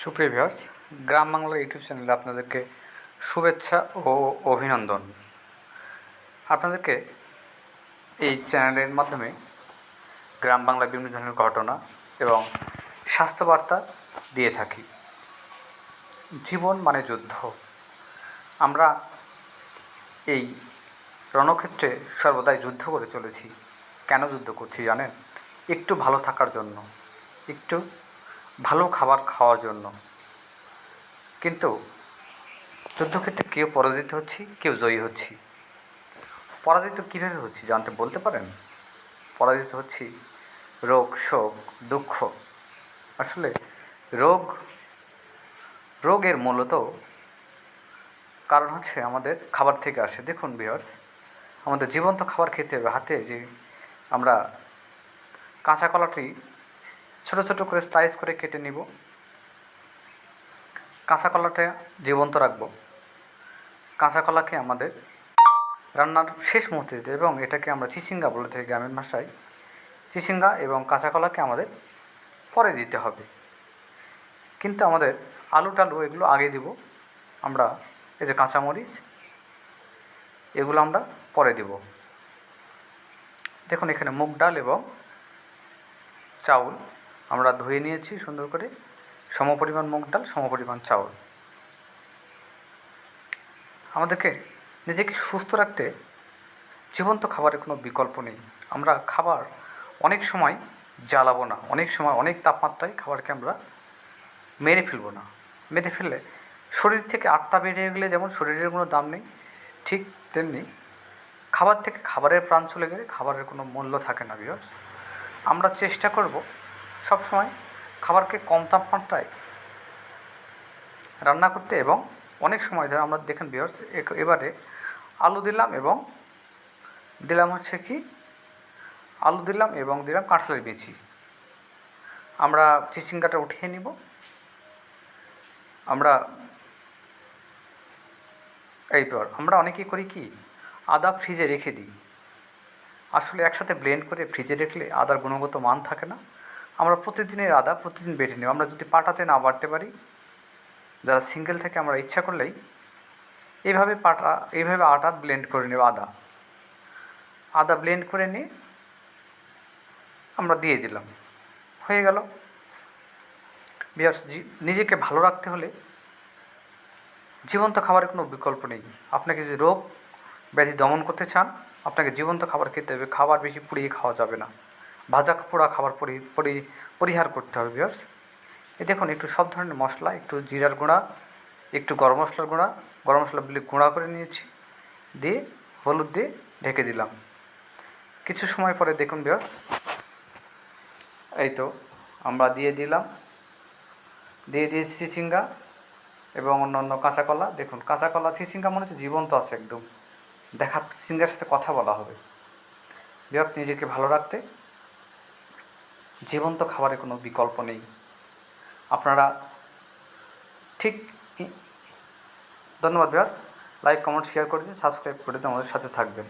সুপ্রিয় ভিউয়ার্স, গ্রাম বাংলার ইউটিউব চ্যানেলে আপনাদেরকে শুভেচ্ছা ও অভিনন্দন। আপনাদেরকে এই চ্যানেলের মাধ্যমে গ্রাম বাংলার বিভিন্ন ধরনের ঘটনা এবং স্বাস্থ্যবার্তা দিয়ে থাকি। জীবন মানে যুদ্ধ। আমরা এই রণক্ষেত্রে সর্বদাই যুদ্ধ করে চলেছি। কেন যুদ্ধ করছি জানেন? একটু ভালো থাকার জন্য, একটু ভালো খাবার খাওয়ার জন্য। কিন্তু যুদ্ধক্ষেত্রে কেউ পরাজিত হচ্ছি, কেউ জয়ী হচ্ছি। পরাজিত কীভাবে হচ্ছি জানতে বলতে পারেন? পরাজিত হচ্ছি রোগ, শোক, দুঃখ। আসলে রোগের মূলত কারণ হচ্ছে আমাদের খাবার থেকে আসে। দেখুন ভিউয়ার্স, আমাদের জীবন্ত খাবার খেতে হবে। হাতে যে আমরা কাঁচা কলাটি ছোটো ছোটো করে স্লাইস করে কেটে নিব, কাঁচা কলাটা জীবন্ত রাখবো। কাঁচা কলাকে আমাদের রান্নার শেষ মুহূর্তে দিতে এবং এটাকে আমরা চিচিঙ্গা বলে থাকি গ্রামের ভাষায়। চিচিঙ্গা এবং কাঁচা কলাকে আমাদের পরে দিতে হবে, কিন্তু আমাদের আলু টালু এগুলো আগে দিব। আমরা এই যে কাঁচামরিচ এগুলো আমরা পরে দিব। দেখুন এখানে মুগ ডাল এবং চাউল আমরা ধুয়ে নিয়েছি সুন্দর করে, সমপরিমাণ মুগ ডাল, সমপরিমাণ চাউল। আমাদেরকে নিজেকে সুস্থ রাখতে জীবন্ত খাবারের কোনো বিকল্প নেই। আমরা খাবার অনেক সময় জ্বালাবো না, অনেক সময় অনেক তাপমাত্রায় খাবারকে আমরা মেরে ফেলবো না। মেরে ফেললে শরীর থেকে আত্মা বেরিয়ে গেলে যেমন শরীরের কোনো দাম নেই, ঠিক তেমনি খাবার থেকে খাবারের প্রাণ চলে গেলে খাবারের কোনো মূল্য থাকে না ভিউয়ার্স। আমরা চেষ্টা করব সবসময় খাবারকে কম তাপমাত্রায় রান্না করতে এবং অনেক সময় ধর আমরা দেখেন ভিউয়ার্স, এবারে আলু দিলাম এবং দিলাম হচ্ছে কি আলু দিলাম এবং দিলাম কাঁঠালের বিচি। আমরা চিচিঙ্গাটা উঠিয়ে নিব। আমরা এইবার আমরা অনেকেই করি কি, আদা ফ্রিজে রেখে দিই। আসলে একসাথে ব্লেন্ড করে ফ্রিজে রাখলে আদার গুণগত মান থাকে না। আমরা প্রতিদিনের আদা প্রতিদিন বেটে নেব। আমরা যদি পাটাতে না বাটতে পারি, যারা সিঙ্গেল থেকে আমরা ইচ্ছা করলেই এইভাবে আটা ব্লেন্ড করে নেব। আদা ব্লেন্ড করে নিয়ে আমরা দিয়ে দিলাম, হয়ে গেল। নিজেকে ভালো রাখতে হলে জীবন্ত খাবারের কোনো বিকল্প নেই। আপনাকে যদি রোগ ব্যাধি দমন করতে চান, আপনাকে জীবন্ত খাবার খেতে হবে। খাবার বেশি পুড়িয়ে খাওয়া যাবে না, ভাজা পোড়া খাবার পরিহার করতে হবে ভিউয়ার্স। এই দেখুন একটু সব ধরনের মশলা, একটু জিরার গুঁড়া, একটু গরম মশলার গুঁড়া, গরম মশলা গুঁড়া করে নিয়েছি, দিয়ে হলুদ দিয়ে ঢেকে দিলাম। কিছু সময় পরে দেখুন ভিউয়ার্স, এই তো আমরা দিয়ে দিয়েছি চিচিঙ্গা এবং অন্যান্য কাঁচা কলা। দেখুন কাঁচা কলা, চিচিঙ্গা মনে হচ্ছে জীবন্ত আছে একদম, চিচিঙ্গার সাথে কথা বলা হবে। ভিউয়ার্স, নিজেকে ভালো রাখতে জীবন্ত খাবারের কোনো বিকল্প নেই। আপনারা ঠিক ধন্যবাদ ভিউয়ার্স। লাইক, কমেন্ট, শেয়ার করে দিন, সাবস্ক্রাইব করে দিন, আমাদের সাথে থাকবেন।